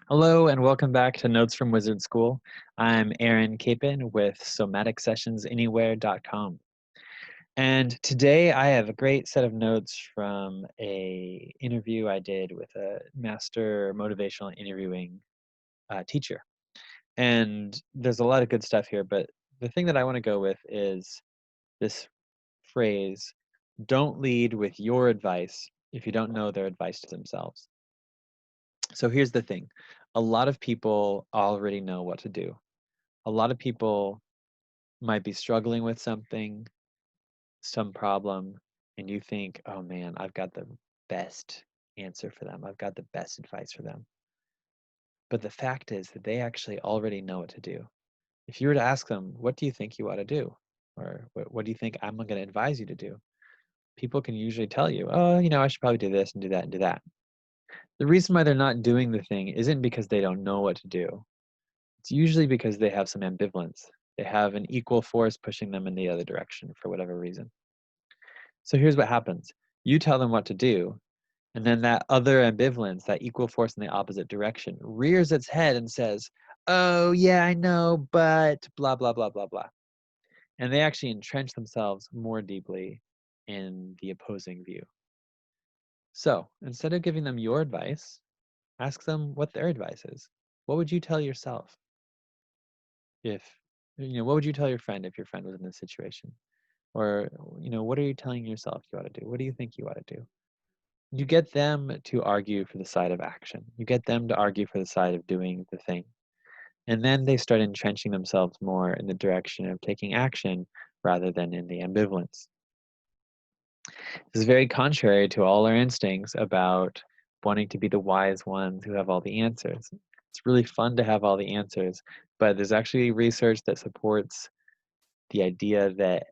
Hello and welcome back to Notes from Wizard School. I'm Aaron Capon with SomaticSessionsanywhere.com. And today I have a great set of notes from a interview I did with a master motivational interviewing teacher. And there's a lot of good stuff here, but the thing that I want to go with is this phrase, don't lead with your advice if you don't know their advice to themselves. So here's the thing. A lot of people already know what to do. A lot of people might be struggling with something, some problem, and you think, oh man, I've got the best answer for them. I've got the best advice for them. But the fact is that they actually already know what to do. If you were to ask them, what do you think you ought to do? Or what do you think I'm going to advise you to do? People can usually tell you, oh, I should probably do this and do that and do that. The reason why they're not doing the thing isn't because they don't know what to do. It's usually because they have some ambivalence. They have an equal force pushing them in the other direction for whatever reason. So here's what happens. You tell them what to do, and then that other ambivalence, that equal force in the opposite direction, rears its head and says, oh, yeah, I know, but blah, blah, blah, blah, blah. And they actually entrench themselves more deeply in the opposing view. So instead of giving them your advice, ask them what their advice is. What would you tell yourself if, what would you tell your friend if your friend was in this situation? Or, what are you telling yourself you ought to do? What do you think you ought to do? You get them to argue for the side of action. You get them to argue for the side of doing the thing. And then they start entrenching themselves more in the direction of taking action rather than in the ambivalence. This is very contrary to all our instincts about wanting to be the wise ones who have all the answers. It's really fun to have all the answers, but there's actually research that supports the idea that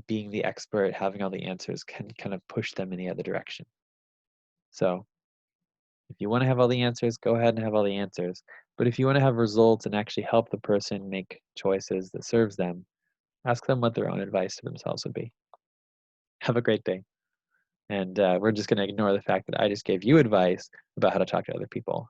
being the expert, having all the answers can kind of push them in the other direction. So if you want to have all the answers, go ahead and have all the answers. But if you want to have results and actually help the person make choices that serves them, ask them what their own advice to themselves would be. Have a great day. And we're just going to ignore the fact that I just gave you advice about how to talk to other people.